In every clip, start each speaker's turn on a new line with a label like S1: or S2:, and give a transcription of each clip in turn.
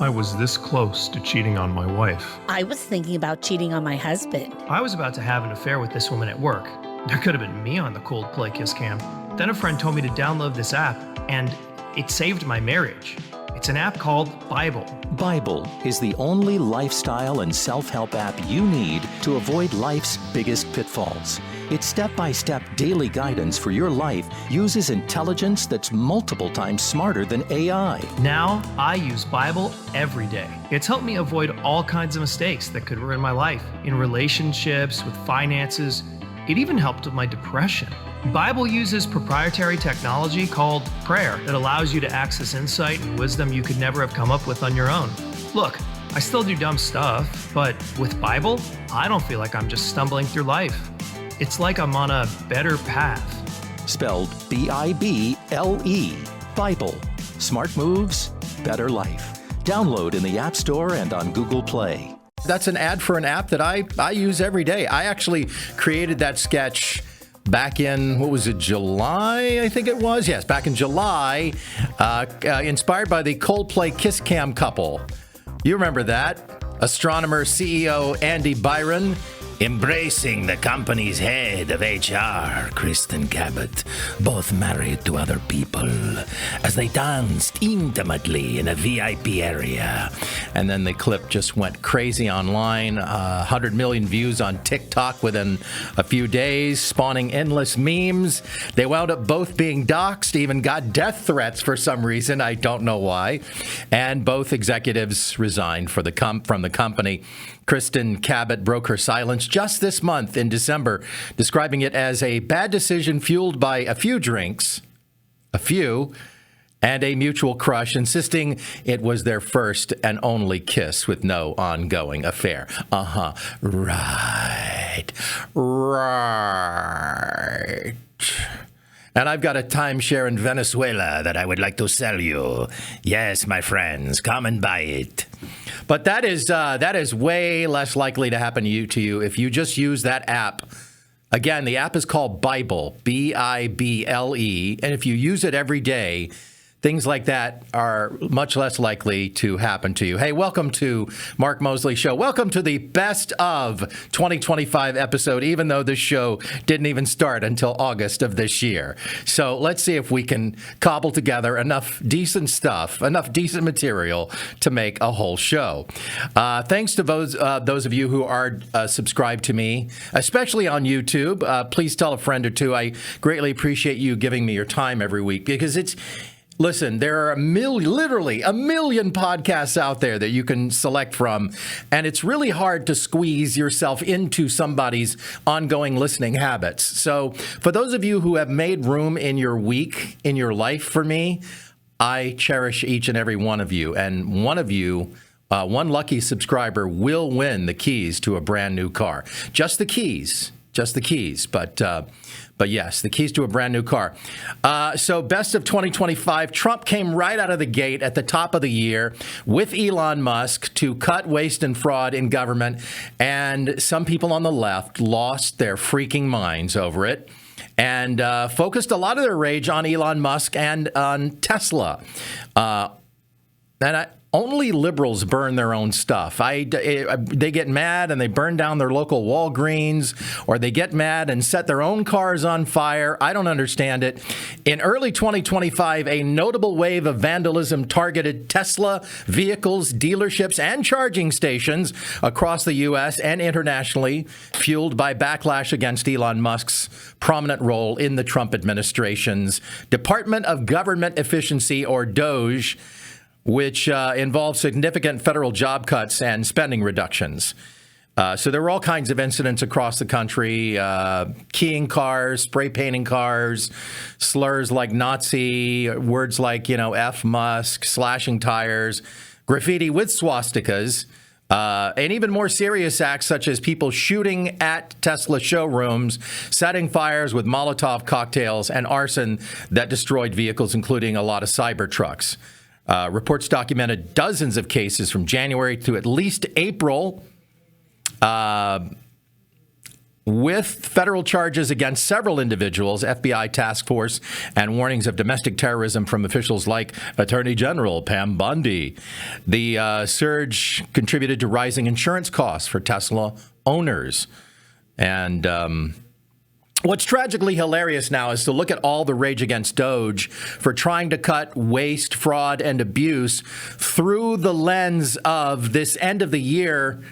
S1: I was this close to cheating on my wife.
S2: I was thinking about cheating on my husband.
S3: I was about to have an affair with this woman at work. There could have been me on the Coldplay Kiss Cam. Then a friend told me to download this app, and it saved my marriage. It's an app called Bible.
S4: Bible is the only lifestyle and self-help app you need to avoid life's biggest pitfalls. Its step-by-step daily guidance for your life uses intelligence that's multiple times smarter than AI.
S3: Now, I use Bible every day. It's helped me avoid all kinds of mistakes that could ruin my life, in relationships, with finances. It even helped with my depression. Bible uses proprietary technology called prayer that allows you to access insight and wisdom you could never have come up with on your own. Look, I still do dumb stuff, but with Bible, I don't feel like I'm just stumbling through life. It's like I'm on a better path.
S4: Spelled B-I-B-L-E. Bible. Smart moves, better life. Download in the App Store and on Google Play.
S5: That's an ad for an app that I use every day. I actually created that sketch back in, what was it, July, I think it was? Yes, back in July, inspired by the Coldplay Kiss Cam couple. You remember that? Astronomer CEO Andy Byron embracing the company's head of HR, Kristen Cabot, both married to other people, as they danced intimately in a VIP area. And then the clip just went crazy online, 100 million views on TikTok within a few days, spawning endless memes. They wound up both being doxxed, even got death threats for some reason. I don't know why. And both executives resigned from the company. Kristen Cabot broke her silence just this month in December, describing it as a bad decision fueled by a few drinks, and a mutual crush, insisting it was their first and only kiss with no ongoing affair. Right. And I've got a timeshare in Venezuela that I would like to sell you. Yes, my friends, come and buy it. But that is way less likely to happen to you if you just use that app. Again, the app is called Bible, B-I-B-L-E. And if you use it every day, things like that are much less likely to happen to you. Hey, welcome to Mark Moseley Show. Welcome to the best of 2025 episode, even though this show didn't even start until August of this year. So let's see if we can cobble together enough decent stuff, enough decent material to make a whole show. Thanks to those of you who are subscribed to me, especially on YouTube. Please tell a friend or two. I greatly appreciate you giving me your time every week, because listen, there are literally a million podcasts out there that you can select from, and it's really hard to squeeze yourself into somebody's ongoing listening habits. So for those of you who have made room in your week, in your life for me, I cherish each and every one of you. And one of you, one lucky subscriber, will win the keys to a brand new car. Just the keys. But yes, the keys to a brand new car. So best of 2025, Trump came right out of the gate at the top of the year with Elon Musk to cut waste and fraud in government. And some people on the left lost their freaking minds over it and focused a lot of their rage on Elon Musk and on Tesla. Only liberals burn their own stuff. They get mad and they burn down their local Walgreens, or they get mad and set their own cars on fire. I don't understand it. In early 2025, a notable wave of vandalism targeted Tesla vehicles, dealerships, and charging stations across the U.S. and internationally, fueled by backlash against Elon Musk's prominent role in the Trump administration's Department of Government Efficiency, or DOGE, which involved significant federal job cuts and spending reductions. So there were all kinds of incidents across the country, keying cars, spray painting cars, slurs like Nazi, words like, F Musk, slashing tires, graffiti with swastikas, and even more serious acts such as people shooting at Tesla showrooms, setting fires with Molotov cocktails, and arson that destroyed vehicles, including a lot of Cybertrucks. Reports documented dozens of cases from January to at least April, with federal charges against several individuals, FBI task force, and warnings of domestic terrorism from officials like Attorney General Pam Bondi. The surge contributed to rising insurance costs for Tesla owners. And what's tragically hilarious now is to look at all the rage against Doge for trying to cut waste, fraud, and abuse through the lens of this end of the year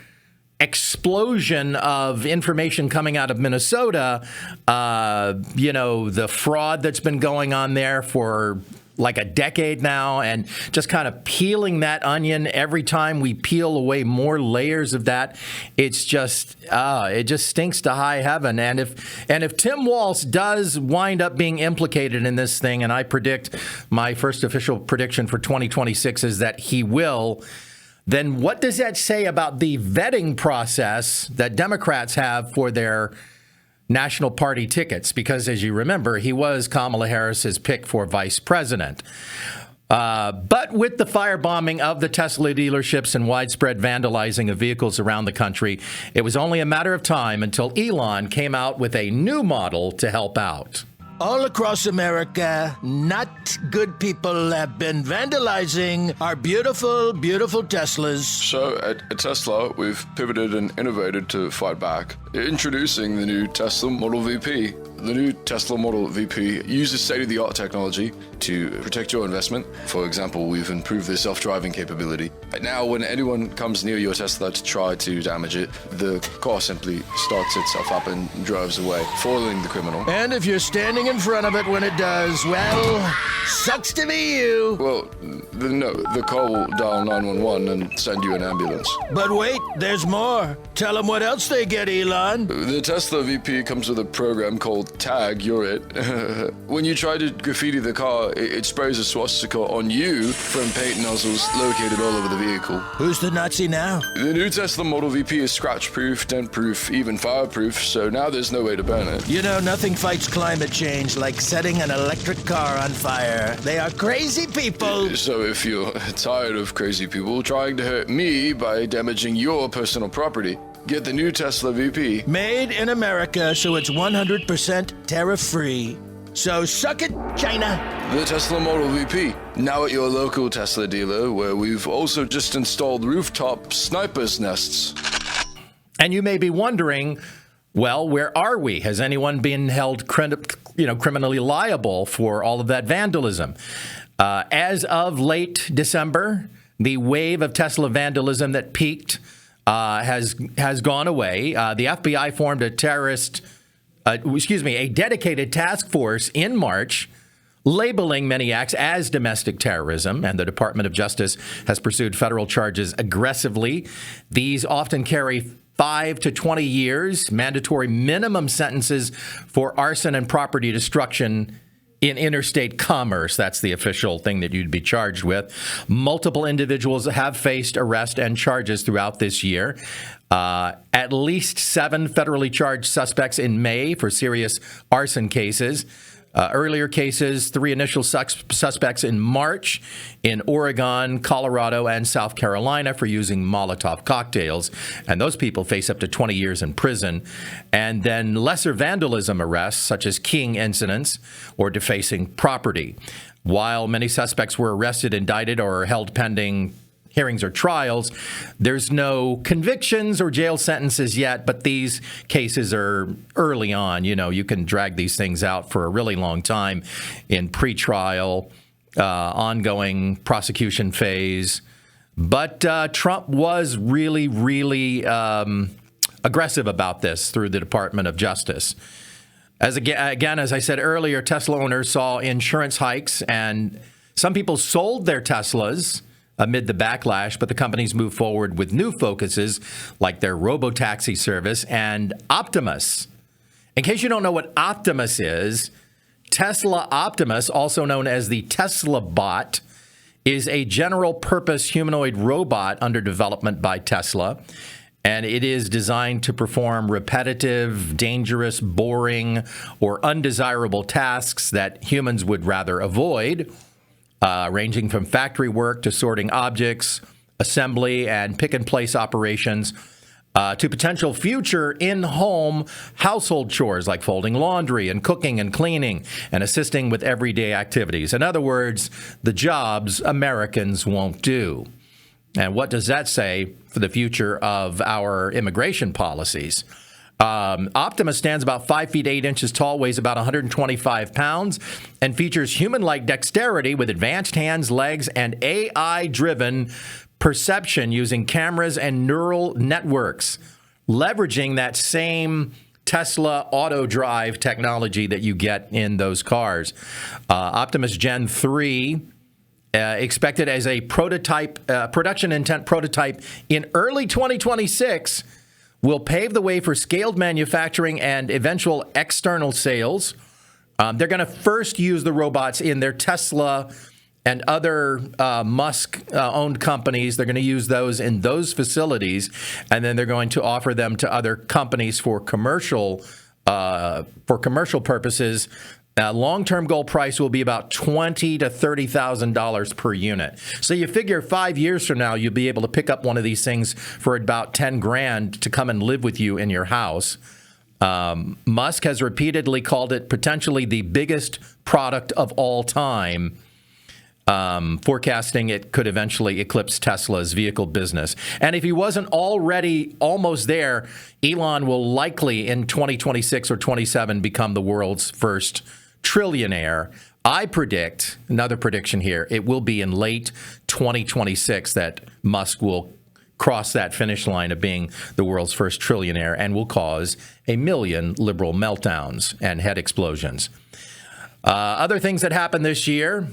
S5: explosion of information coming out of Minnesota. The fraud that's been going on there for like a decade now, and just kind of peeling that onion every time we peel away more layers of that. It's just, it just stinks to high heaven. And if Tim Walz does wind up being implicated in this thing, and I predict my first official prediction for 2026 is that he will, then what does that say about the vetting process that Democrats have for their national party tickets? Because as you remember, he was Kamala Harris's pick for vice president. But with the firebombing of the Tesla dealerships and widespread vandalizing of vehicles around the country, it was only a matter of time until Elon came out with a new model to help out.
S6: All across America, not good people have been vandalizing our beautiful, beautiful Teslas.
S7: So at Tesla, we've pivoted and innovated to fight back. Introducing the new Tesla Model VP. The new Tesla Model VP uses state-of-the-art technology to protect your investment. For example, we've improved the self-driving capability. Now, when anyone comes near your Tesla to try to damage it, the car simply starts itself up and drives away, foiling the criminal.
S6: And if you're standing in front of it when it does, well, sucks to be you.
S7: Well, the car will dial 911 and send you an ambulance.
S6: But wait, there's more. Tell them what else they get, Elon.
S7: The Tesla VP comes with a program called Tag, You're It. When you try to graffiti the car, it sprays a swastika on you from paint nozzles located all over the vehicle.
S6: Who's the Nazi now?
S7: The new Tesla Model VP is scratch-proof, dent-proof, even fire-proof, so now there's no way to burn it.
S6: You know, nothing fights climate change like setting an electric car on fire. They are crazy people.
S7: So if you're tired of crazy people trying to hurt me by damaging your personal property, get the new Tesla VP.
S6: Made in America, so it's 100% tariff-free. So suck it, China.
S7: The Tesla Model VP, now at your local Tesla dealer, where we've also just installed rooftop snipers' nests.
S5: And you may be wondering, well, where are we? Has anyone been held criminally liable for all of that vandalism? As of late December, the wave of Tesla vandalism that peaked has gone away. The FBI formed a dedicated task force in March, labeling many acts as domestic terrorism, and the Department of Justice has pursued federal charges aggressively. These often carry 5 to 20 years, mandatory minimum sentences for arson and property destruction in interstate commerce. That's the official thing that you'd be charged with. Multiple individuals have faced arrest and charges throughout this year. At least 7 federally charged suspects in May for serious arson cases. Earlier cases, 3 initial suspects in March in Oregon, Colorado, and South Carolina for using Molotov cocktails. And those people face up to 20 years in prison. And then lesser vandalism arrests, such as keying incidents or defacing property. While many suspects were arrested, indicted, or held pending hearings or trials, there's no convictions or jail sentences yet, but these cases are early on. You know, you can drag these things out for a really long time in pretrial, ongoing prosecution phase. But Trump was really, really aggressive about this through the Department of Justice. As I said earlier, Tesla owners saw insurance hikes, and some people sold their Teslas amid the backlash, but the companies moved forward with new focuses like their robo-taxi service and Optimus. In case you don't know what Optimus is, Tesla Optimus, also known as the Tesla Bot, is a general-purpose humanoid robot under development by Tesla, and it is designed to perform repetitive, dangerous, boring, or undesirable tasks that humans would rather avoid, ranging from factory work to sorting objects, assembly, and pick-and-place operations. to potential future in-home household chores like folding laundry and cooking and cleaning and assisting with everyday activities. In other words, the jobs Americans won't do. And what does that say for the future of our immigration policies? Optimus stands about 5 feet 8 inches tall, weighs about 125 pounds, and features human-like dexterity with advanced hands, legs, and AI-driven perception using cameras and neural networks, leveraging that same Tesla auto drive technology that you get in those cars. Optimus Gen 3, expected as a prototype, production intent prototype in early 2026, will pave the way for scaled manufacturing and eventual external sales. They're going to first use the robots in their Tesla and other Musk-owned companies. They're going to use those in those facilities, and then they're going to offer them to other companies for commercial purposes. Long-term goal price will be about $20,000 to $30,000 per unit. So you figure 5 years from now, you'll be able to pick up one of these things for about $10,000 to come and live with you in your house. Musk has repeatedly called it potentially the biggest product of all time, forecasting it could eventually eclipse Tesla's vehicle business. And if he wasn't already almost there, Elon will likely in 2026 or 27 become the world's first trillionaire. I predict, another prediction here, it will be in late 2026 that Musk will cross that finish line of being the world's first trillionaire and will cause 1 million liberal meltdowns and head explosions. Other things that happened this year,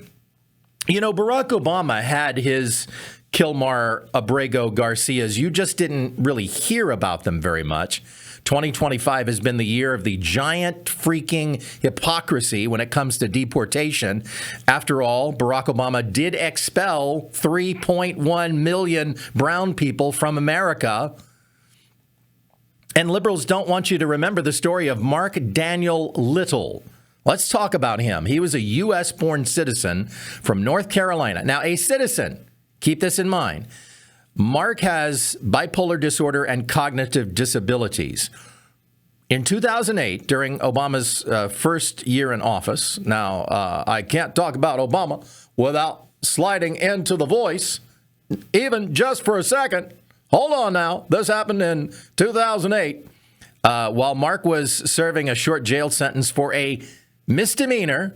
S5: you know, Barack Obama had his Kilmar Abrego Garcias. You just didn't really hear about them very much. 2025 has been the year of the giant freaking hypocrisy when it comes to deportation. After all, Barack Obama did expel 3.1 million brown people from America. And liberals don't want you to remember the story of Mark Daniel Little. Let's talk about him. He was a U.S.-born citizen from North Carolina. Now, a citizen, keep this in mind. Mark has bipolar disorder and cognitive disabilities. In 2008, during Obama's first year in office, now, I can't talk about Obama without sliding into The Voice, even just for a second. Hold on now. This happened in 2008. While Mark was serving a short jail sentence for a misdemeanor,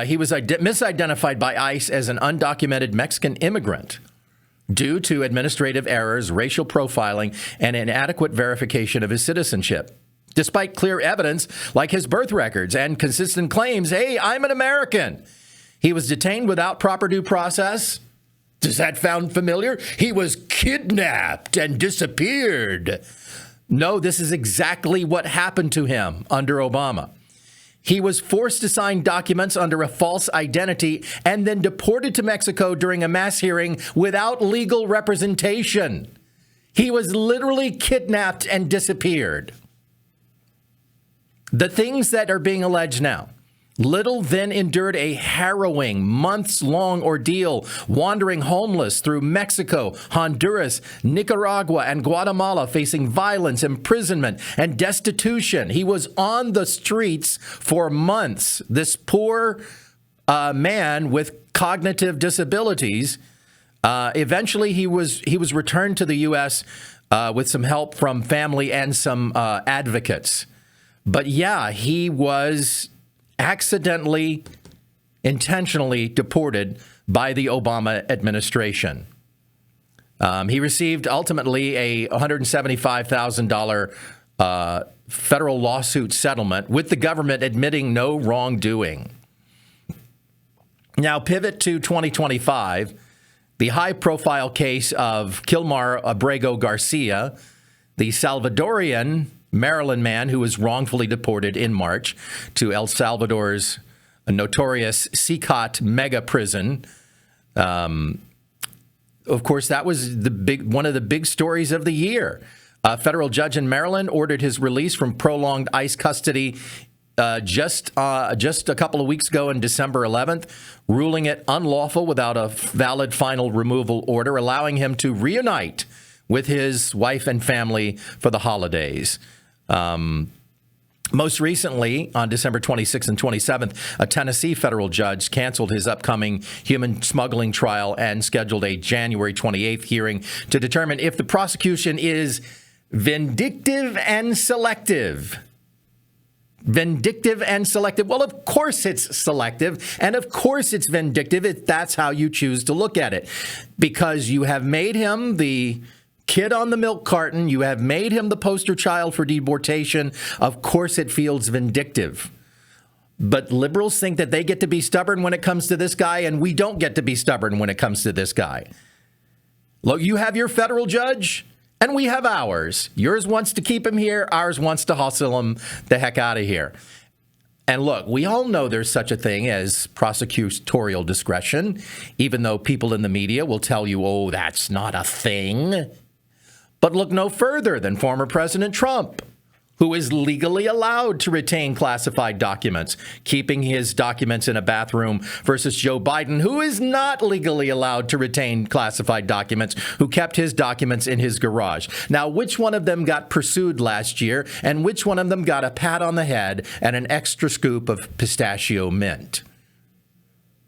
S5: he was misidentified by ICE as an undocumented Mexican immigrant due to administrative errors, racial profiling, and inadequate verification of his citizenship. Despite clear evidence like his birth records and consistent claims, hey, I'm an American, he was detained without proper due process. Does that sound familiar? He was kidnapped and disappeared. No, this is exactly what happened to him under Obama. He was forced to sign documents under a false identity and then deported to Mexico during a mass hearing without legal representation. He was literally kidnapped and disappeared. The things that are being alleged now. Little then endured a harrowing, months-long ordeal, wandering homeless through Mexico, Honduras, Nicaragua, and Guatemala, facing violence, imprisonment, and destitution. He was on the streets for months. This poor man with cognitive disabilities, eventually he was returned to the U.S. With some help from family and some advocates. But yeah, he was accidentally, intentionally deported by the Obama administration. He received ultimately a $175,000 federal lawsuit settlement with the government admitting no wrongdoing. Now, pivot to 2025, the high-profile case of Kilmar Abrego Garcia, the Salvadorian Maryland man who was wrongfully deported in March to El Salvador's notorious CCOT mega prison. Of course, that was one of the big stories of the year. A federal judge in Maryland ordered his release from prolonged ICE custody just a couple of weeks ago on December 11th, ruling it unlawful without a valid final removal order, allowing him to reunite with his wife and family for the holidays. Most recently, on December 26th and 27th, a Tennessee federal judge canceled his upcoming human smuggling trial and scheduled a January 28th hearing to determine if the prosecution is vindictive and selective. Vindictive and selective. Well, of course it's selective, and of course it's vindictive if that's how you choose to look at it. Because you have made him the kid on the milk carton. You have made him the poster child for deportation. Of course it feels vindictive. But liberals think that they get to be stubborn when it comes to this guy, and we don't get to be stubborn when it comes to this guy. Look, you have your federal judge, and we have ours. Yours wants to keep him here. Ours wants to hustle him the heck out of here. And look, we all know there's such a thing as prosecutorial discretion, even though people in the media will tell you, oh, that's not a thing. But look no further than former President Trump, who is legally allowed to retain classified documents, keeping his documents in a bathroom, versus Joe Biden, who is not legally allowed to retain classified documents, who kept his documents in his garage. Now, which one of them got pursued last year, and which one of them got a pat on the head and an extra scoop of pistachio mint?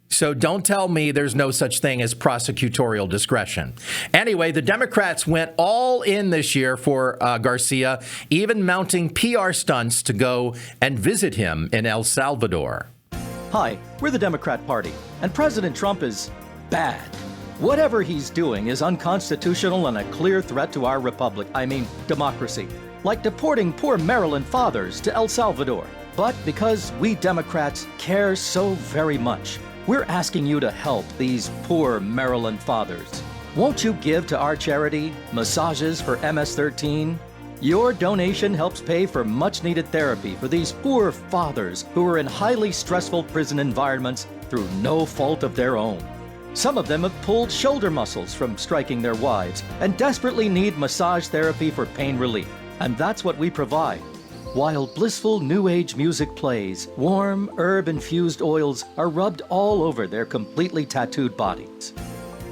S5: So don't tell me there's no such thing as prosecutorial discretion. Anyway, the Democrats went all in this year for Garcia, even mounting PR stunts to go and visit him in El Salvador.
S8: Hi, we're the Democrat Party, and President Trump is bad. Whatever he's doing is unconstitutional and a clear threat to our republic, democracy. Like deporting poor Maryland fathers to El Salvador. But because we Democrats care so very much, we're asking you to help these poor Maryland fathers. Won't you give to our charity, Massages for MS-13? Your donation helps pay for much-needed therapy for these poor fathers who are in highly stressful prison environments through no fault of their own. Some of them have pulled shoulder muscles from striking their wives and desperately need massage therapy for pain relief. And that's what we provide. While blissful New Age music plays, warm, herb-infused oils are rubbed all over their completely tattooed bodies.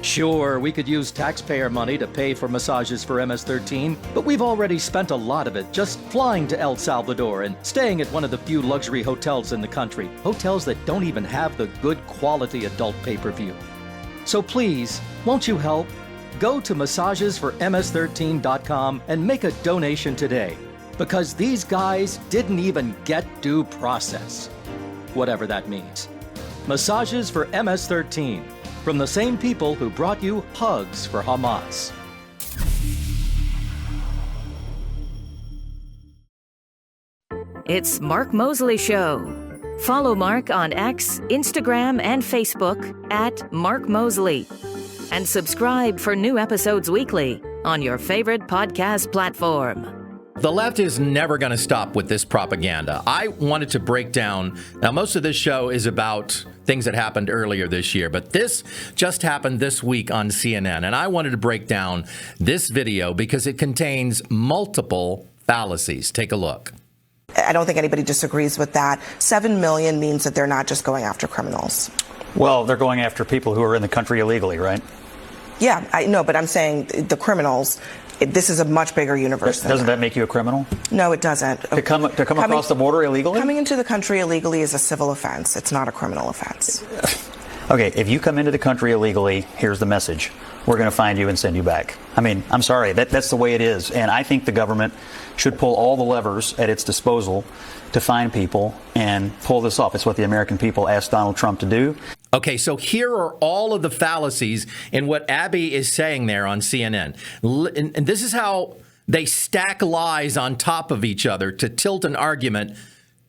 S8: Sure, we could use taxpayer money to pay for massages for MS-13, but we've already spent a lot of it just flying to El Salvador and staying at one of the few luxury hotels in the country, hotels that don't even have the good quality adult pay-per-view. So please, won't you help? Go to massagesforms13.com and make a donation today. Because these guys didn't even get due process. Whatever that means. Massages for MS-13, from the same people who brought you hugs for Hamas.
S9: It's Mark Moseley Show. Follow Mark on X, Instagram, and Facebook at Mark Moseley. And subscribe for new episodes weekly on your favorite podcast platform.
S5: The left is never going to stop with this propaganda. I wanted to break down, now most of this show is about things that happened earlier this year, but this just happened this week on CNN, and I wanted to break down this video because it contains multiple fallacies. Take a look.
S10: I don't think anybody disagrees with that. 7 million means that they're not just going after criminals.
S11: Well, they're going after people who are in the country illegally, right?
S10: Yeah, I know, but I'm saying the criminals. This is a much bigger universe.
S11: Doesn't that make you a criminal?
S10: No, it doesn't.
S11: To come across the border illegally?
S10: Coming into the country illegally is a civil offense. It's not a criminal offense.
S11: Okay, if you come into the country illegally, here's the message. We're going to find you and send you back. I'm sorry. That's the way it is. And I think the government should pull all the levers at its disposal to find people and pull this off. It's what the American people asked Donald Trump to do.
S5: Okay, so here are all of the fallacies in what Abby is saying there on CNN. And this is how they stack lies on top of each other to tilt an argument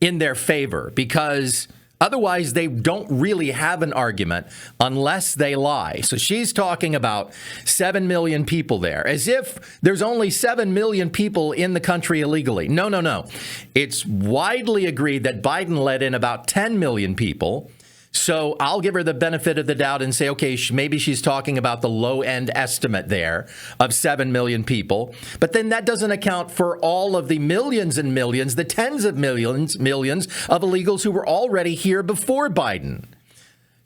S5: in their favor, because otherwise they don't really have an argument unless they lie. So she's talking about 7 million people there, as if there's only 7 million people in the country illegally. No. It's widely agreed that Biden let in about 10 million people. So I'll give her the benefit of the doubt and say, okay, maybe she's talking about the low-end estimate there of 7 million people. But then that doesn't account for all of the millions and millions, the tens of millions of illegals who were already here before Biden.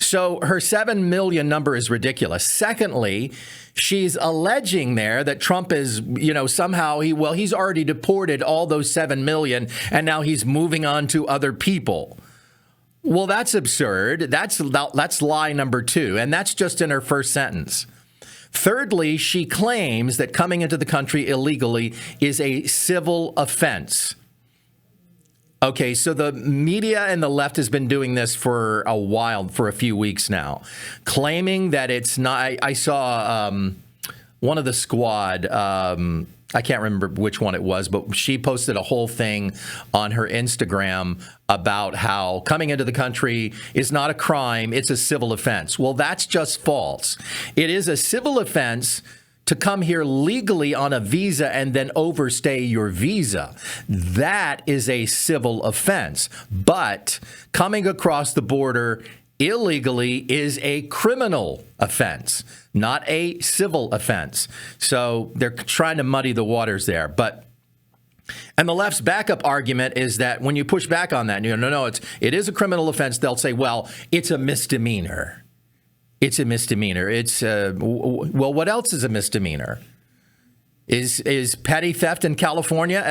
S5: So her 7 million number is ridiculous. Secondly, she's alleging there that Trump is, somehow he's already deported all those 7 million and now he's moving on to other people. Well, that's absurd. That's lie number 2. And that's just in her first sentence. Thirdly, she claims that coming into the country illegally is a civil offense. Okay, so the media and the left has been doing this for a while, for a few weeks now, claiming that it's not. I saw one of the squad, I can't remember which one it was, but she posted a whole thing on her Instagram about how coming into the country is not a crime, it's a civil offense. Well, that's just false. It is a civil offense to come here legally on a visa and then overstay your visa. That is a civil offense. But coming across the border illegally is a criminal offense, not a civil offense. So they're trying to muddy the waters there. And the left's backup argument is that when you push back on that, it is a criminal offense, they'll say, well, it's a misdemeanor. It's a misdemeanor. Well, what else is a misdemeanor? Is petty theft in California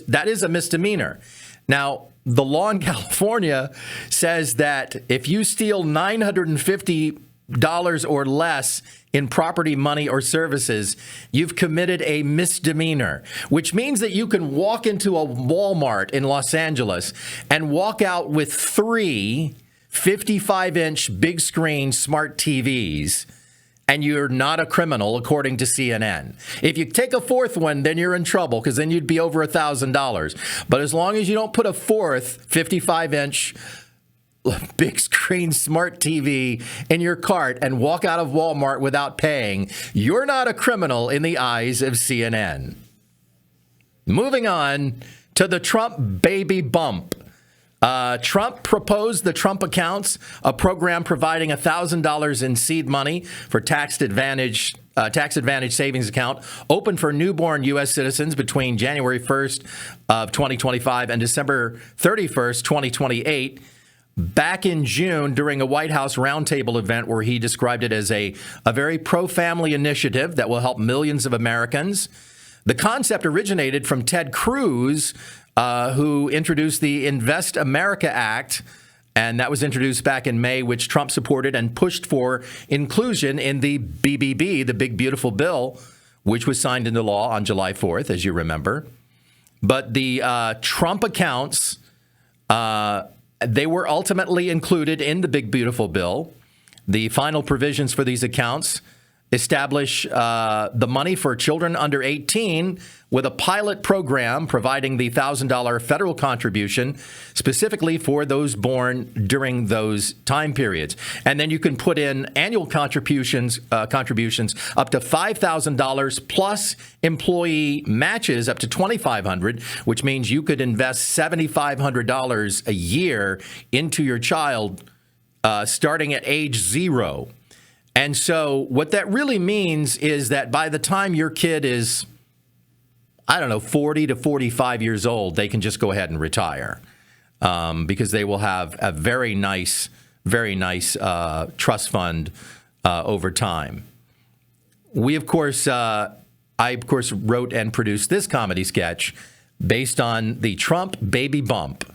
S5: that is a misdemeanor? Now, the law in California says that if you steal $950 or less in property, money, or services, you've committed a misdemeanor, which means that you can walk into a Walmart in Los Angeles and walk out with 3 55-inch big screen smart TVs, and you're not a criminal, according to CNN. If you take a 4th one, then you're in trouble, because then you'd be over $1,000. But as long as you don't put a 4th 55-inch big screen smart TV in your cart and walk out of Walmart without paying, you're not a criminal in the eyes of CNN. Moving on to the Trump baby bump. Trump proposed the Trump Accounts, a program providing $1,000 in seed money for tax advantage savings account, open for newborn U.S. citizens between January 1st of 2025 and December 31st, 2028. Back in June, during a White House roundtable event where he described it as a very pro-family initiative that will help millions of Americans. The concept originated from Ted Cruz, who introduced the Invest America Act, and that was introduced back in May, which Trump supported and pushed for inclusion in the BBB, the Big Beautiful Bill, which was signed into law on July 4th, as you remember. But the Trump accounts, they were ultimately included in the Big Beautiful Bill. The final provisions for these accounts establish the money for children under 18 with a pilot program providing the $1,000 federal contribution specifically for those born during those time periods. And then you can put in annual contributions up to $5,000 plus employee matches up to $2,500, which means you could invest $7,500 a year into your child starting at age 0. And so what that really means is that by the time your kid is, 40 to 45 years old, they can just go ahead and retire because they will have a very nice trust fund over time. I, of course, wrote and produced this comedy sketch based on the Trump baby bump.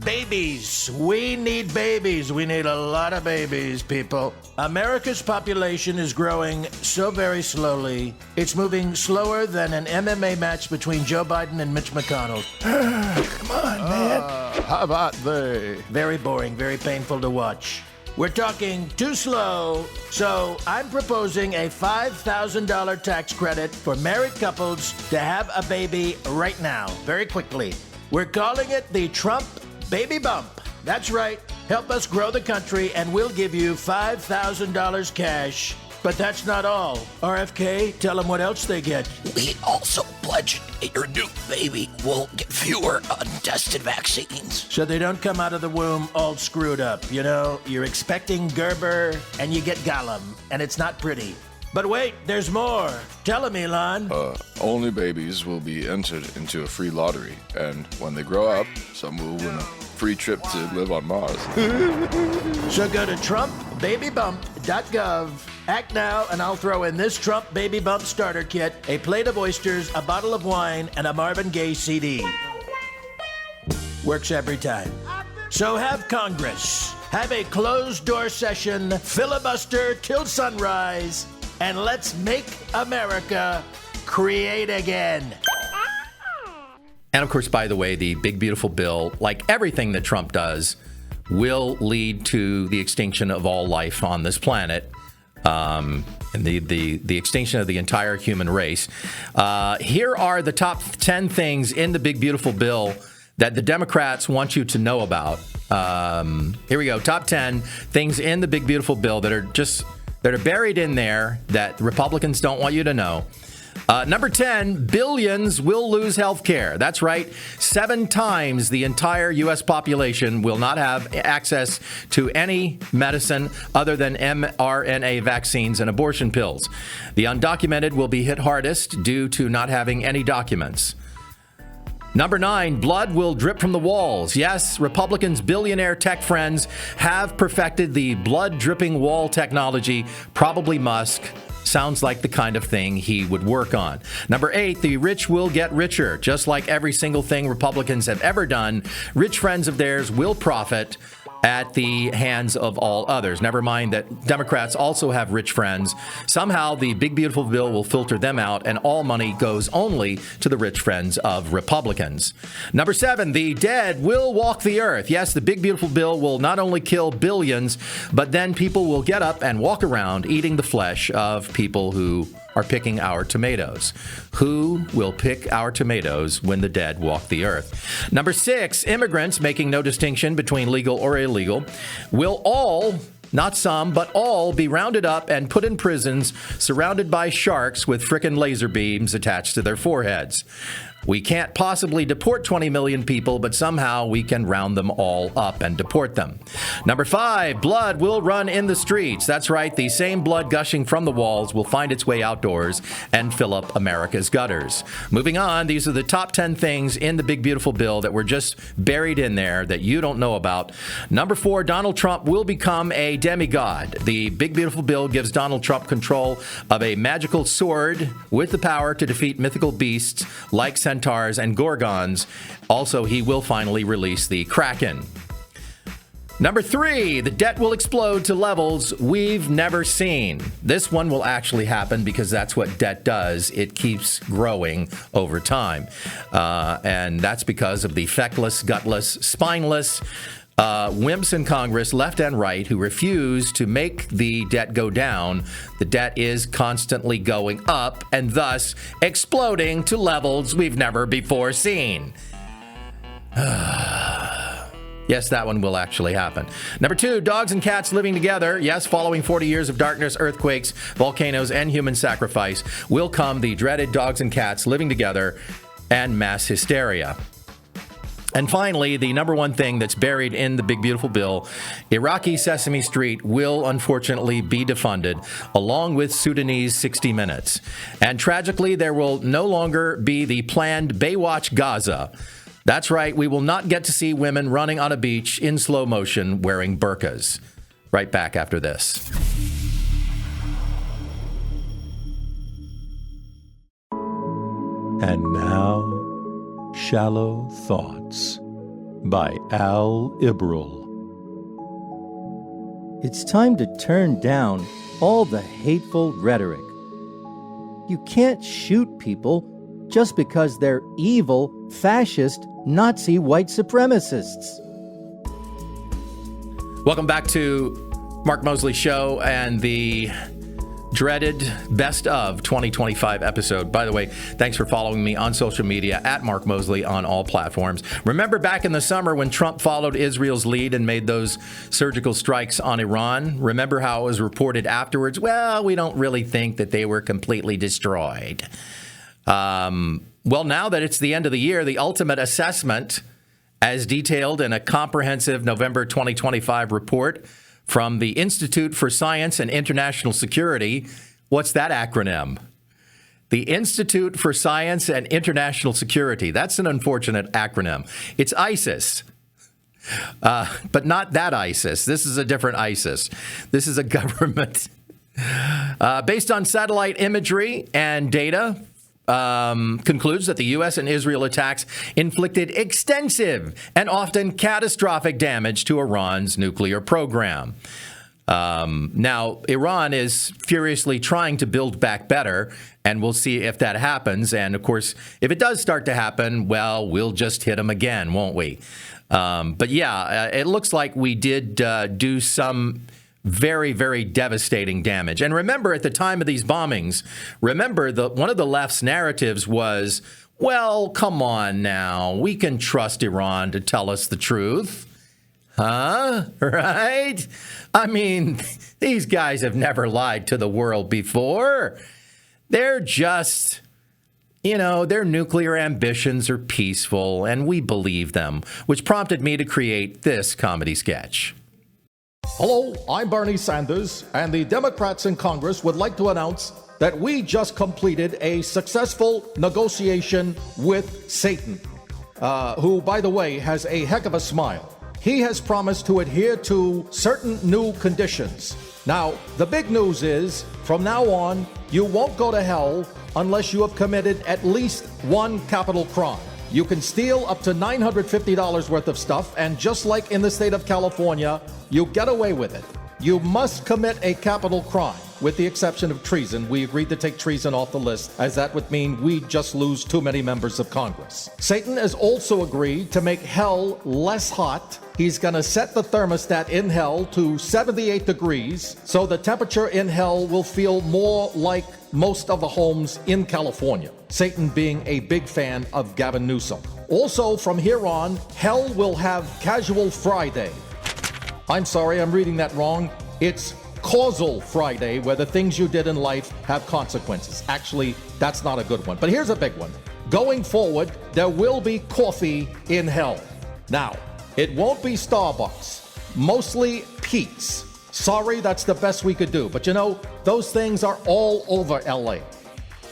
S6: Babies. We need babies. We need a lot of babies, people. America's population is growing so very slowly. It's moving slower than an MMA match between Joe Biden and Mitch McConnell. Come on, man.
S7: How about they?
S6: Very boring, very painful to watch. We're talking too slow, so I'm proposing a $5,000 tax credit for married couples to have a baby right now, very quickly. We're calling it the Trump Baby Bump. That's right. Help us grow the country, and we'll give you $5,000 cash. But that's not all. RFK, tell them what else they get.
S12: We also pledge your new baby will get fewer untested vaccines.
S6: So they don't come out of the womb all screwed up. You're expecting Gerber, and you get Gollum, and it's not pretty. But wait, there's more. Tell him, Elon.
S7: Only babies will be entered into a free lottery, and when they grow up, some will win a free trip to live on Mars.
S6: So go to TrumpBabyBump.gov. Act now, and I'll throw in this Trump Baby Bump starter kit, a plate of oysters, a bottle of wine, and a Marvin Gaye CD. Works every time. So have Congress. Have a closed-door session, filibuster till sunrise, and let's make America great again.
S5: And of course, by the way, the big, beautiful bill, like everything that Trump does, will lead to the extinction of all life on this planet. And the extinction of the entire human race. Here are the top 10 things in the big, beautiful bill that the Democrats want you to know about. Here we go. Top 10 things in the big, beautiful bill that are buried in there that Republicans don't want you to know. Number 10, billions will lose health care. That's right. 7 times the entire U.S. population will not have access to any medicine other than mRNA vaccines and abortion pills. The undocumented will be hit hardest due to not having any documents. Number 9, blood will drip from the walls. Yes, Republicans' billionaire tech friends have perfected the blood-dripping wall technology. Probably Musk. Sounds like the kind of thing he would work on. Number 8, the rich will get richer. Just like every single thing Republicans have ever done, rich friends of theirs will profit at the hands of all others. Never mind that Democrats also have rich friends. Somehow the big, beautiful bill will filter them out, and all money goes only to the rich friends of Republicans. Number 7, the dead will walk the earth. Yes, the big, beautiful bill will not only kill billions, but then people will get up and walk around eating the flesh of people who are picking our tomatoes. Who will pick our tomatoes when the dead walk the earth? Number 6, immigrants, making no distinction between legal or illegal, will all, not some, but all, be rounded up and put in prisons surrounded by sharks with frickin' laser beams attached to their foreheads. We can't possibly deport 20 million people, but somehow we can round them all up and deport them. Number 5, blood will run in the streets. That's right, the same blood gushing from the walls will find its way outdoors and fill up America's gutters. Moving on, these are the top 10 things in the big, beautiful bill that were just buried in there that you don't know about. Number 4, Donald Trump will become a demigod. The big, beautiful bill gives Donald Trump control of a magical sword with the power to defeat mythical beasts like centaurs and gorgons. Also, he will finally release the Kraken. Number 3, the debt will explode to levels we've never seen. This one will actually happen because that's what debt does. It keeps growing over time. And that's because of the feckless, gutless, spineless wimps in Congress, left and right, who refuse to make the debt go down. The debt is constantly going up and thus exploding to levels we've never before seen. Yes, that one will actually happen. Number 2, dogs and cats living together. Yes, following 40 years of darkness, earthquakes, volcanoes, and human sacrifice will come the dreaded dogs and cats living together and mass hysteria. And finally, the number one thing that's buried in the big, beautiful bill, Iraqi Sesame Street will unfortunately be defunded, along with Sudanese 60 Minutes. And tragically, there will no longer be the planned Baywatch Gaza. That's right, we will not get to see women running on a beach in slow motion wearing burqas. Right back after this.
S13: And now, Shallow Thoughts by Al Ibril.
S8: It's time to turn down all the hateful rhetoric. You can't shoot people just because they're evil, fascist, Nazi white supremacists.
S5: Welcome back to Mark Moseley Show and the dreaded Best of 2025 episode. By the way, thanks for following me on social media at Mark Moseley on all platforms. Remember back in the summer when Trump followed Israel's lead and made those surgical strikes on Iran? Remember how it was reported afterwards? Well, we don't really think that they were completely destroyed. Well, now that it's the end of the year, the ultimate assessment, as detailed in a comprehensive November 2025 report from the Institute for Science and International Security, What's that acronym? The Institute for Science and International Security. That's an unfortunate acronym. It's ISIS. But not that ISIS. This is a different ISIS. This is a government based on satellite imagery and data. Concludes that the U.S. and Israel attacks inflicted extensive and often catastrophic damage to Iran's nuclear program. Now, Iran is furiously trying to build back better, and we'll see if that happens. And, of course, if it does start to happen, well, we'll just hit them again, won't we? But, yeah, it looks like we did do some very, very devastating damage. And remember, at the time of these bombings, one of the left's narratives was, well, come on now, we can trust Iran to tell us the truth. Huh? Right? I mean, these guys have never lied to the world before. They're just, their nuclear ambitions are peaceful, and we believe them, which prompted me to create this comedy sketch.
S14: Hello, I'm Bernie Sanders, and the Democrats in Congress would like to announce that we just completed a successful negotiation with Satan, who, by the way, has a heck of a smile. He has promised to adhere to certain new conditions. Now, the big news is, from now on, you won't go to hell unless you have committed at least one capital crime. You can steal up to $950 worth of stuff, and just like in the state of California, you get away with it. You must commit a capital crime, with the exception of treason. We agreed to take treason off the list, as that would mean we'd just lose too many members of Congress. Satan has also agreed to make hell less hot. He's going to set the thermostat in hell to 78 degrees, so the temperature in hell will feel more like most of the homes in California. Satan being a big fan of Gavin Newsom. Also, from here on, hell will have Casual Friday. I'm sorry, I'm reading that wrong. It's Causal Friday, where the things you did in life have consequences. Actually, that's not a good one. But here's a big one. Going forward, there will be coffee in hell. Now, it won't be Starbucks, mostly Pete's. Sorry, that's the best we could do. But those things are all over LA.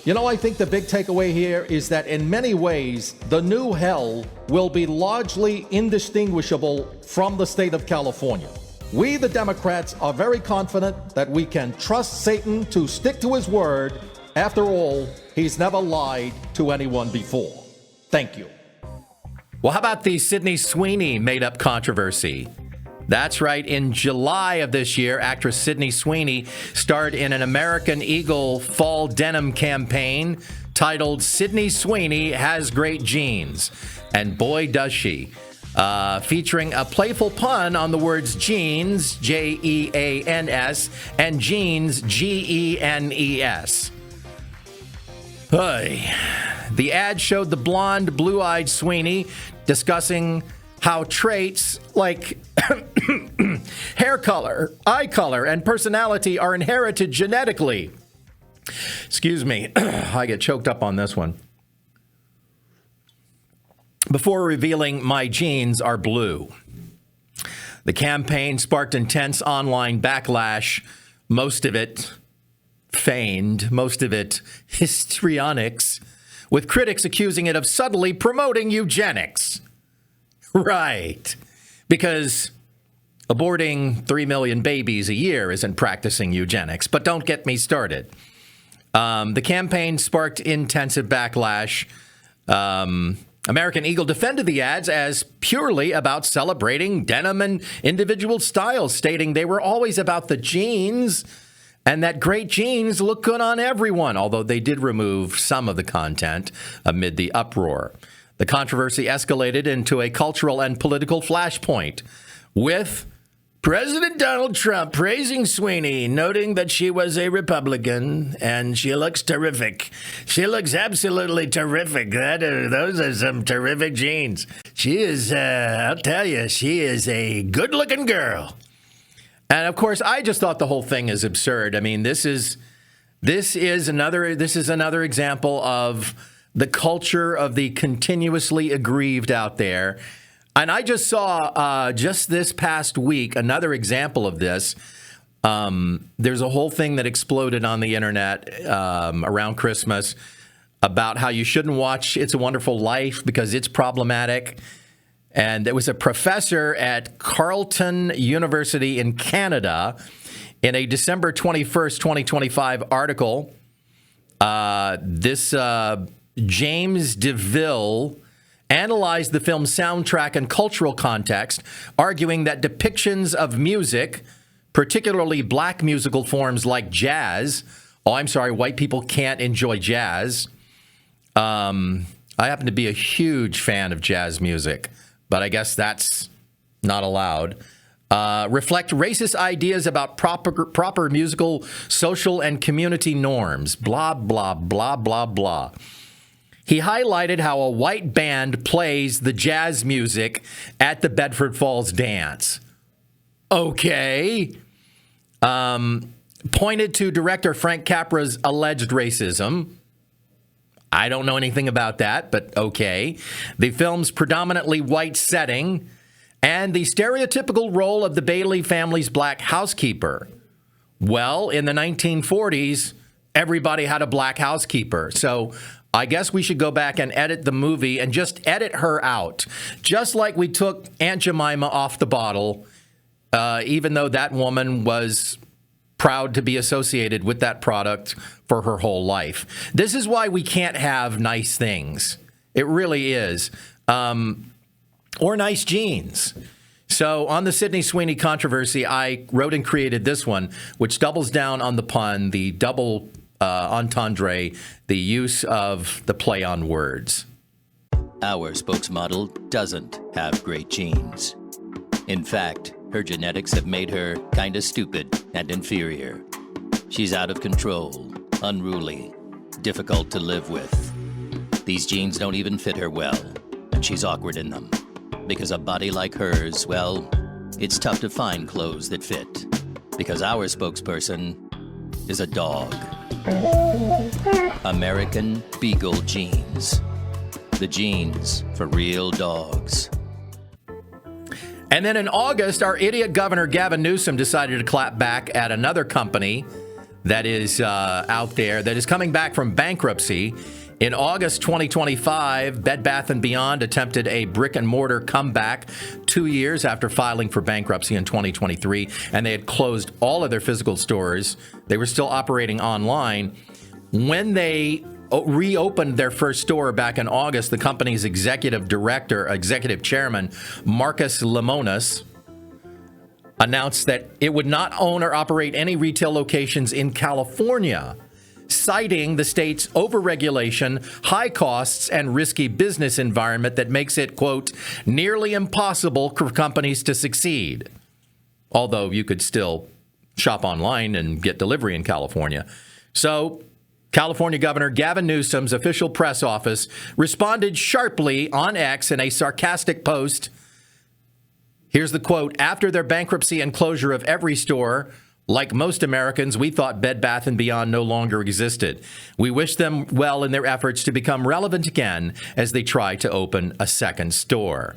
S14: I think the big takeaway here is that in many ways, the new hell will be largely indistinguishable from the state of California. We, the Democrats, are very confident that we can trust Satan to stick to his word. After all, he's never lied to anyone before. Thank you.
S5: Well, how about the Sydney Sweeney made-up controversy? That's right. In July of this year, actress Sydney Sweeney starred in an American Eagle fall denim campaign titled Sydney Sweeney Has Great Jeans. And boy, does she. Featuring a playful pun on the words jeans, Jeans, and jeans, Genes. The ad showed the blonde, blue-eyed Sweeney discussing how traits like hair color, eye color, and personality are inherited genetically. Excuse me, I get choked up on this one. Before revealing my genes are blue. The campaign sparked intense online backlash, most of it feigned, most of it histrionics, with critics accusing it of subtly promoting eugenics. Right, because aborting 3 million babies a year isn't practicing eugenics, but don't get me started. The campaign sparked intensive backlash. American Eagle defended the ads as purely about celebrating denim and individual styles, stating they were always about the jeans and that great jeans look good on everyone, although they did remove some of the content amid the uproar. The controversy escalated into a cultural and political flashpoint, with President Donald Trump praising Sweeney, noting that she was a Republican and she looks terrific. She looks absolutely terrific. Those are some terrific jeans. She is, I'll tell you, she is a good-looking girl. And of course, I just thought the whole thing is absurd. I mean, this is another example of the culture of the continuously aggrieved out there. And I just saw just this past week another example of this. There's a whole thing that exploded on the internet around Christmas about how you shouldn't watch It's a Wonderful Life because it's problematic. And there was a professor at Carleton University in Canada in a December 21st, 2025 article. James DeVille analyzed the film's soundtrack and cultural context, arguing that depictions of music, particularly black musical forms like jazz. Oh, I'm sorry, white people can't enjoy jazz. I happen to be a huge fan of jazz music, but I guess that's not allowed. Reflect racist ideas about proper musical, social, and community norms. Blah, blah, blah, blah, blah. He highlighted how a white band plays the jazz music at the Bedford Falls Dance. Okay. Pointed to director Frank Capra's alleged racism. I don't know anything about that, but okay. The film's predominantly white setting and the stereotypical role of the Bailey family's black housekeeper. Well, in the 1940s, everybody had a black housekeeper. So I guess we should go back and edit the movie and just edit her out. Just like we took Aunt Jemima off the bottle, even though that woman was proud to be associated with that product for her whole life. This is why we can't have nice things. It really is. Or nice jeans. So on the Sydney Sweeney controversy, I wrote and created this one, which doubles down on the pun, the double entendre, the use of the play on words.
S15: Our spokesmodel doesn't have great genes. In fact, her genetics have made her kinda stupid and inferior. She's out of control, unruly, difficult to live with. These jeans don't even fit her well, and she's awkward in them. Because a body like hers, well, it's tough to find clothes that fit. Because our spokesperson is a dog. American Beagle jeans. The jeans for real dogs.
S5: And then in August, our idiot governor Gavin Newsom decided to clap back at another company that is out there that is coming back from bankruptcy. In August 2025, Bed Bath & Beyond attempted a brick-and-mortar comeback 2 years after filing for bankruptcy in 2023, and they had closed all of their physical stores. They were still operating online. When they reopened their first store back in August, the company's executive chairman, Marcus Lemonis, announced that it would not own or operate any retail locations in California, citing the state's overregulation, high costs, and risky business environment that makes it, quote, nearly impossible for companies to succeed. Although you could still shop online and get delivery in California. So California Governor Gavin Newsom's official press office responded sharply on X in a sarcastic post. Here's the quote: after their bankruptcy and closure of every store, like most Americans, we thought Bed Bath & Beyond no longer existed. We wish them well in their efforts to become relevant again as they try to open a second store.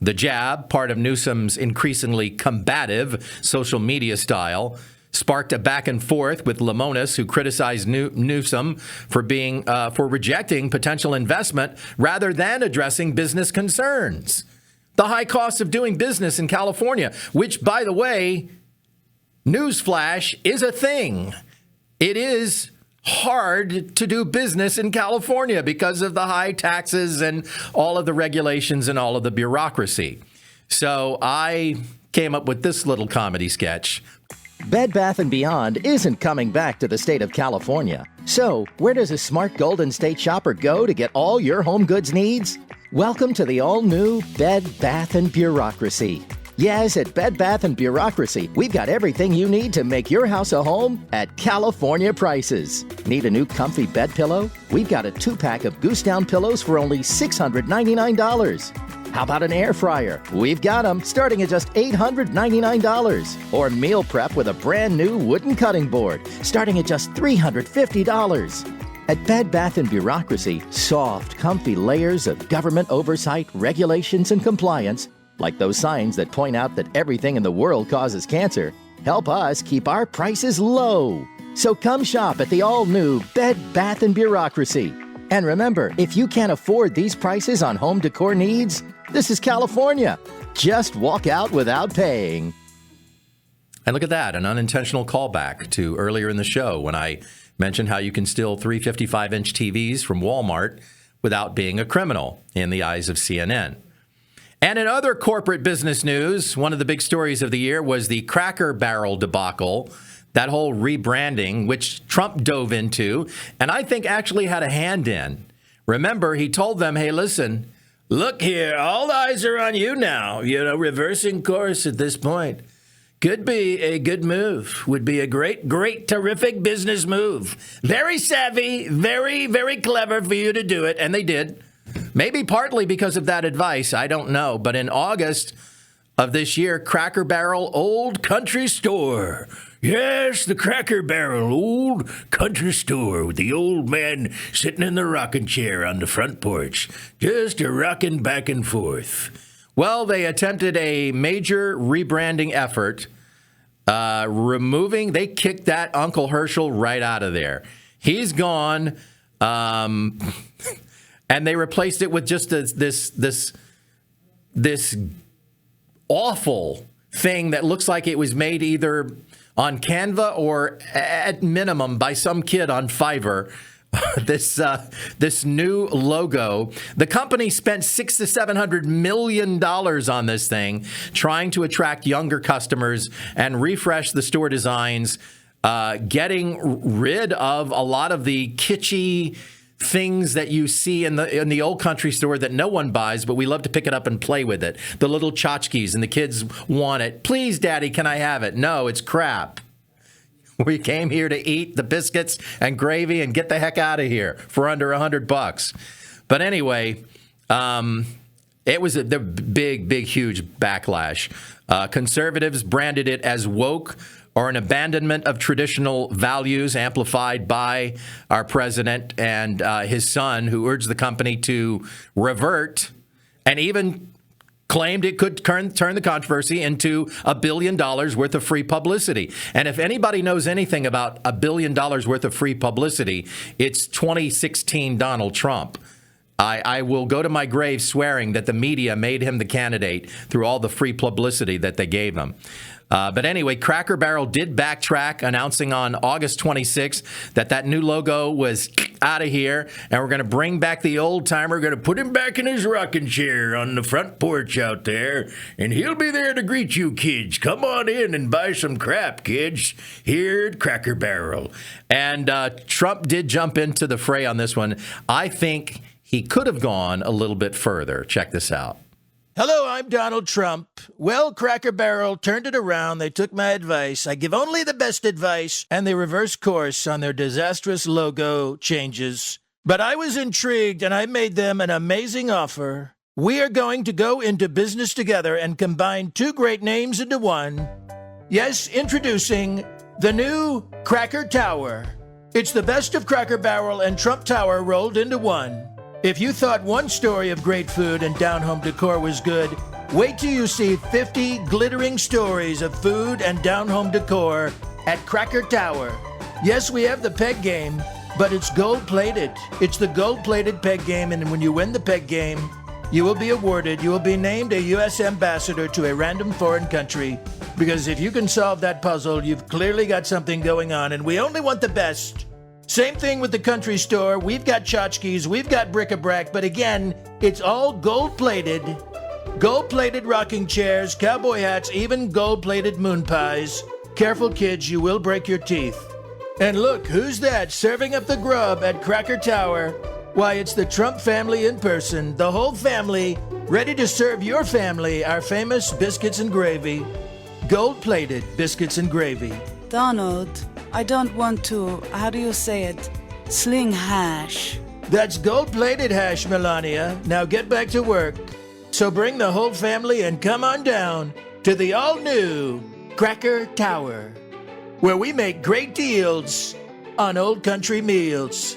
S5: The jab, part of Newsom's increasingly combative social media style, sparked a back and forth with Lemonis, who criticized Newsom for rejecting potential investment rather than addressing business concerns. The high cost of doing business in California, which, by the way, newsflash, is a thing. It is hard to do business in California because of the high taxes and all of the regulations and all of the bureaucracy. So I came up with this little comedy sketch.
S8: Bed Bath & Beyond isn't coming back to the state of California. So, where does a smart Golden State shopper go to get all your home goods needs? Welcome to the all-new Bed Bath & Bureaucracy. Yes, at Bed Bath & Bureaucracy, we've got everything you need to make your house a home at California prices. Need a new comfy bed pillow? We've got a 2-pack of Goose Down pillows for only $699. How about an air fryer? We've got them starting at just $899. Or meal prep with a brand new wooden cutting board starting at just $350. At Bed Bath & Bureaucracy, soft, comfy layers of government oversight, regulations, and compliance, like those signs that point out that everything in the world causes cancer,
S16: help us keep our prices low. So come shop at the all-new Bed Bath & Bureaucracy. And remember, if you can't afford these prices on home decor needs, this is California. Just walk out without paying.
S5: And look at that, an unintentional callback to earlier in the show when I mentioned how you can steal 355-inch TVs from Walmart without being a criminal in the eyes of CNN. And in other corporate business news, one of the big stories of the year was the Cracker Barrel debacle, that whole rebranding, which Trump dove into, and I think actually had a hand in. Remember, he told them, hey, listen, look here, all eyes are on you now. Reversing course at this point could be a good move, would be a great, terrific business move. Very savvy, very, very clever for you to do it, and they did. Maybe partly because of that advice, I don't know. But in August of this year, Cracker Barrel Old Country Store. Yes, the Cracker Barrel Old Country Store with the old man sitting in the rocking chair on the front porch, just rocking back and forth. Well, they attempted a major rebranding effort, they kicked that Uncle Herschel right out of there. He's gone, and they replaced it with just this awful thing that looks like it was made either on Canva or at minimum by some kid on Fiverr. This new logo. The company spent $600 to $700 million on this thing, trying to attract younger customers and refresh the store designs, getting rid of a lot of the kitschy things that you see in the old country store that no one buys, but we love to pick it up and play with it. The little tchotchkes, and the kids want it. Please, Daddy, can I have it? No, it's crap. We came here to eat the biscuits and gravy and get the heck out of here for under $100. But anyway, it was the big, huge backlash. Conservatives branded it as woke or an abandonment of traditional values amplified by our president and his son, who urged the company to revert and even claimed it could turn the controversy into $1 billion worth of free publicity. And if anybody knows anything about $1 billion worth of free publicity, it's 2016 Donald Trump. I will go to my grave swearing that the media made him the candidate through all the free publicity that they gave him. But anyway, Cracker Barrel did backtrack, announcing on August 26th that new logo was out of here, and we're going to bring back the old timer. We're going to put him back in his rocking chair on the front porch out there, and he'll be there to greet you kids. Come on in and buy some crap, kids, here at Cracker Barrel. And Trump did jump into the fray on this one. I think he could have gone a little bit further. Check this out.
S6: Hello, I'm Donald Trump. Well, Cracker Barrel turned it around. They took my advice. I give only the best advice, and they reversed course on their disastrous logo changes. But I was intrigued, and I made them an amazing offer. We are going to go into business together and combine two great names into one. Yes, introducing the new Cracker Tower. It's the best of Cracker Barrel and Trump Tower rolled into one. If you thought one story of great food and down-home decor was good, wait till you see 50 glittering stories of food and down-home decor at Cracker Tower. Yes, we have the peg game, but it's gold-plated. It's the gold-plated peg game, and when you win the peg game, you will be named a U.S. ambassador to a random foreign country, because if you can solve that puzzle, you've clearly got something going on, and we only want the best. Same thing with the country store. We've got tchotchkes, we've got bric-a-brac, but again, it's all gold-plated. Gold-plated rocking chairs, cowboy hats, even gold-plated moon pies. Careful, kids, you will break your teeth. And look, who's that serving up the grub at Cracker Tower? Why, it's the Trump family in person. The whole family, ready to serve your family our famous biscuits and gravy. Gold-plated biscuits and gravy.
S17: Donald, I don't want to, how do you say it, sling hash.
S6: That's gold-plated hash, Melania. Now get back to work. So bring the whole family and come on down to the all-new Cracker Tower, where we make great deals on old country meals.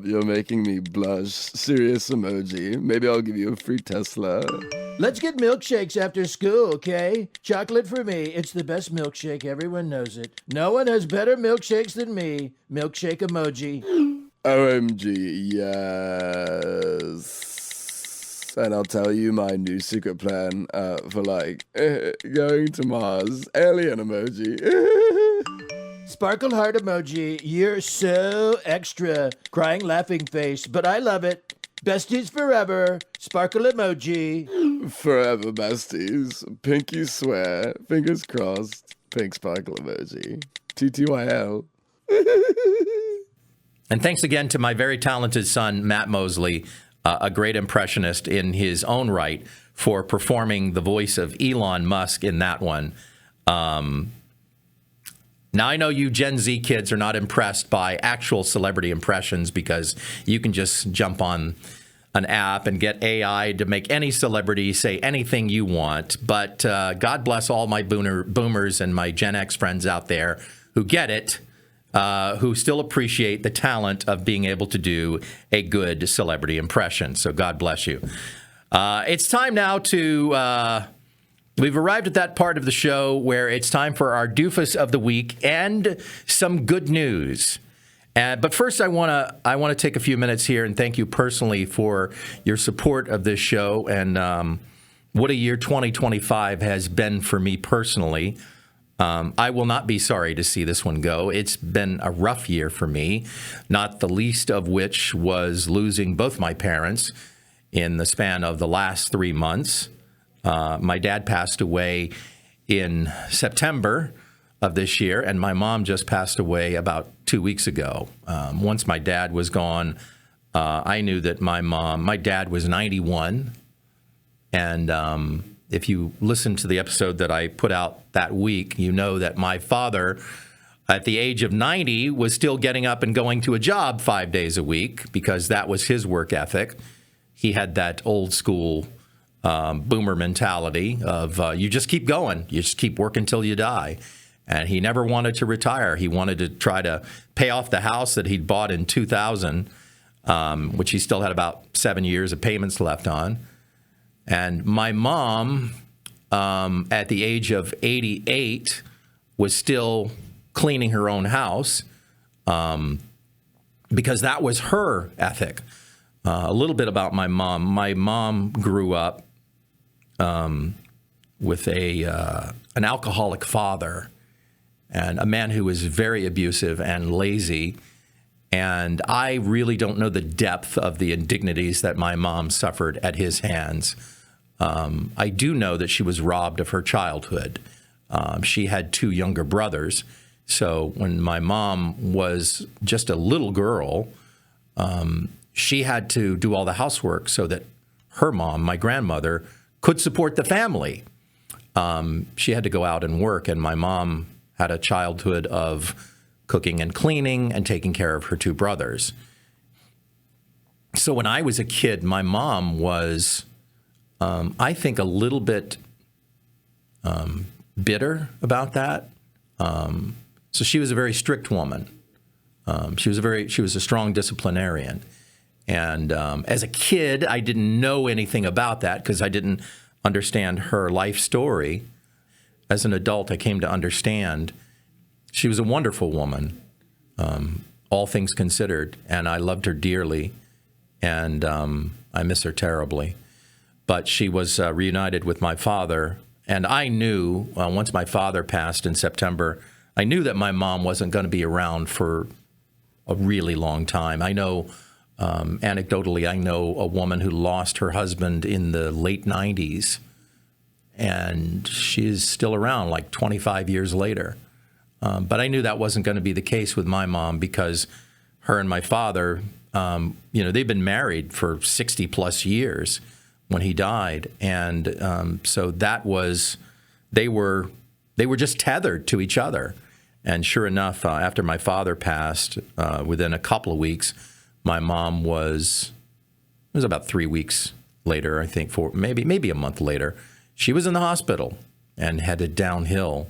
S18: Stop, you're making me blush. Serious emoji. Maybe I'll give you a free Tesla.
S6: Let's get milkshakes after school, okay? Chocolate for me. It's the best milkshake. Everyone knows it. No one has better milkshakes than me. Milkshake emoji.
S18: OMG, yes. And I'll tell you my new secret plan for, like, going to Mars. Alien emoji.
S6: Sparkle heart emoji. You're so extra. Crying laughing face, but I love it. Besties forever. Sparkle emoji.
S18: Forever besties. Pinky swear. Fingers crossed. Pink sparkle emoji. TTYL.
S5: And thanks again to my very talented son, Matt Moseley. a great impressionist in his own right for performing the voice of Elon Musk in that one. Now, I know you Gen Z kids are not impressed by actual celebrity impressions because you can just jump on an app and get AI to make any celebrity say anything you want. But God bless all my boomers and my Gen X friends out there who get it, who still appreciate the talent of being able to do a good celebrity impression. So God bless you. It's time now to... We've arrived at that part of the show where it's time for our doofus of the week and some good news. But first, I want to take a few minutes here and thank you personally for your support of this show and what a year 2025 has been for me personally. I will not be sorry to see this one go. It's been a rough year for me, not the least of which was losing both my parents in the span of the last 3 months. My dad passed away in September of this year, and my mom just passed away about 2 weeks ago. Once my dad was gone, I knew that my dad was 91, and if you listen to the episode that I put out that week, you know that my father, at the age of 90, was still getting up and going to a job 5 days a week because that was his work ethic. He had that old school boomer mentality of you just keep going. You just keep working till you die. And he never wanted to retire. He wanted to try to pay off the house that he'd bought in 2000, which he still had about 7 years of payments left on. And my mom, at the age of 88, was still cleaning her own house because that was her ethic. A little bit about my mom. My mom grew up with an alcoholic father and a man who was very abusive and lazy. And I really don't know the depth of the indignities that my mom suffered at his hands. I do know that she was robbed of her childhood. She had 2 younger brothers. So when my mom was just a little girl, she had to do all the housework so that her mom, my grandmother, could support the family. She had to go out and work, and my mom had a childhood of cooking and cleaning and taking care of her 2 brothers. So when I was a kid, my mom was, I think, a little bit bitter about that. So she was a very strict woman. She was a strong disciplinarian. And as a kid, I didn't know anything about that because I didn't understand her life story. As an adult, I came to understand she was a wonderful woman, all things considered, and I loved her dearly, and I miss her terribly. But she was reunited with my father, and I knew, once my father passed in September, I knew that my mom wasn't going to be around for a really long time. I know... anecdotally, I know a woman who lost her husband in the late 90s, and she's still around like 25 years later. But I knew that wasn't going to be the case with my mom because her and my father, they've been married for 60 plus years when he died. And so that was, they were just tethered to each other. And sure enough, after my father passed, within a couple of weeks, my mom it was about 3 weeks later, I think, maybe a month later, she was in the hospital and headed downhill.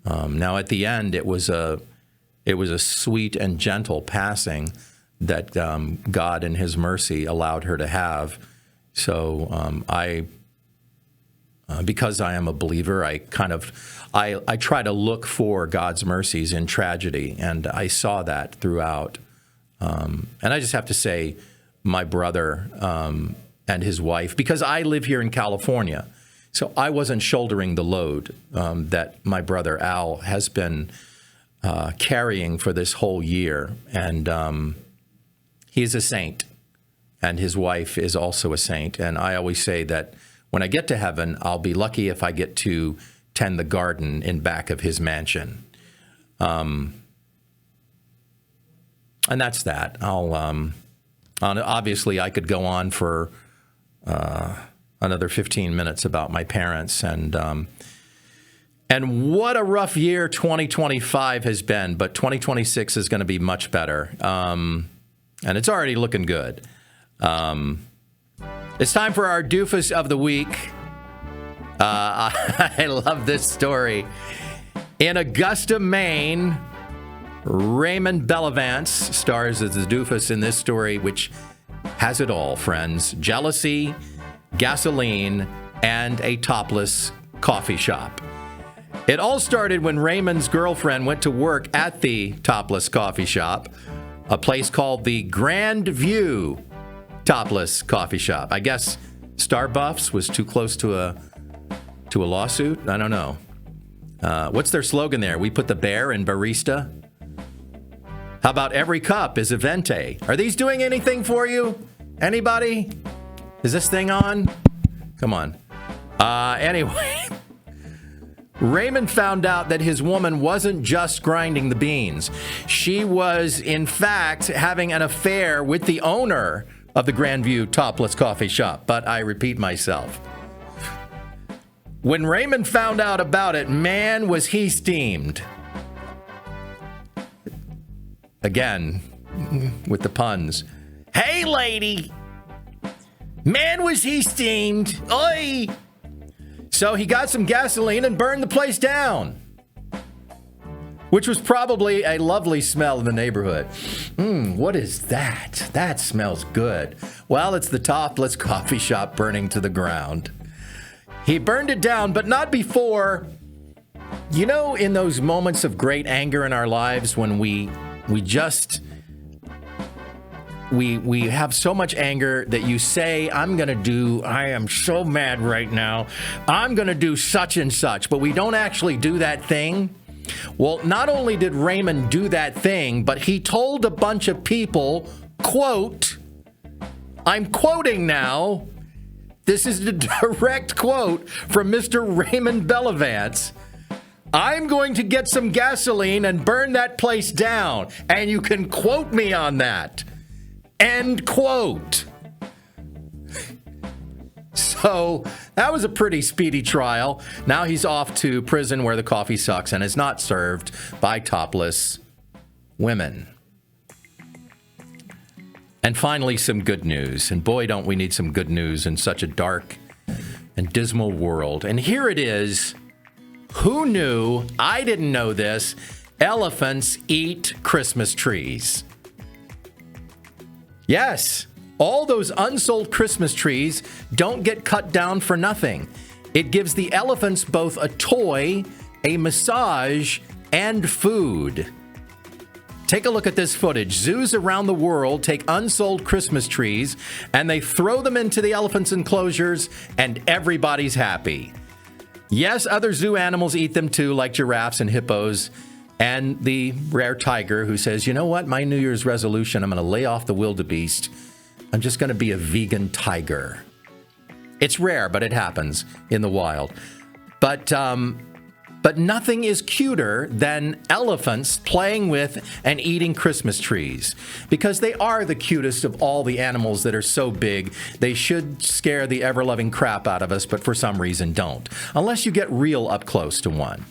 S5: Now, at the end, it was a sweet and gentle passing that God in his mercy allowed her to have. So because I am a believer, I try to look for God's mercies in tragedy, and I saw that throughout. And I just have to say, my brother and his wife, because I live here in California, so I wasn't shouldering the load that my brother Al has been carrying for this whole year. And he's a saint, and his wife is also a saint. And I always say that when I get to heaven, I'll be lucky if I get to tend the garden in back of his mansion. And that's that. Obviously, I could go on for another 15 minutes about my parents and what a rough year 2025 has been, but 2026 is going to be much better, and it's already looking good. It's time for our doofus of the week. I love this story. In Augusta, Maine, Raymond Bellavance stars as the doofus in this story, which has it all, friends. Jealousy, gasoline, and a topless coffee shop. It all started when Raymond's girlfriend went to work at the topless coffee shop, a place called the Grand View Topless Coffee Shop. I guess Starbucks was too close to a lawsuit. I don't know. What's their slogan there? We put the bear in barista. How about every cup is a venti? Are these doing anything for you? Anybody? Is this thing on? Come on. Anyway, Raymond found out that his woman wasn't just grinding the beans. She was, in fact, having an affair with the owner of the Grandview Topless Coffee Shop. But I repeat myself. When Raymond found out about it, man, was he steamed. Again, with the puns. Hey, lady. Man, was he steamed. Oi. So he got some gasoline and burned the place down, which was probably a lovely smell in the neighborhood. What is that? That smells good. Well, it's the topless coffee shop burning to the ground. He burned it down, but not before. You know, in those moments of great anger in our lives when we have so much anger that you say, I am so mad right now. I'm going to do such and such, but we don't actually do that thing. Well, not only did Raymond do that thing, but he told a bunch of people, quote, I'm quoting now. This is the direct quote from Mr. Raymond Bellavance. I'm going to get some gasoline and burn that place down, and you can quote me on that. End quote. So that was a pretty speedy trial. Now he's off to prison where the coffee sucks and is not served by topless women. And finally, some good news. And boy, don't we need some good news in such a dark and dismal world. And here it is. Who knew? I didn't know this. Elephants eat Christmas trees. Yes, all those unsold Christmas trees don't get cut down for nothing. It gives the elephants both a toy, a massage, and food. Take a look at this footage. Zoos around the world take unsold Christmas trees and they throw them into the elephants' enclosures, and everybody's happy. Yes, other zoo animals eat them too, like giraffes and hippos, and the rare tiger who says, you know what, my New Year's resolution, I'm going to lay off the wildebeest. I'm just going to be a vegan tiger. It's rare, but it happens in the wild. But nothing is cuter than elephants playing with and eating Christmas trees, because they are the cutest of all the animals that are so big. They should scare the ever-loving crap out of us, but for some reason don't, unless you get real up close to one.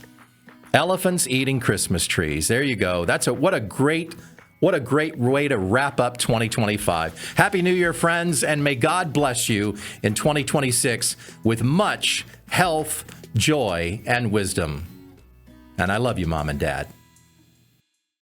S5: Elephants eating Christmas trees. There you go. What a great way to wrap up 2025. Happy New Year, friends, and may God bless you in 2026 with much health, joy, and wisdom. And I love you, Mom and Dad.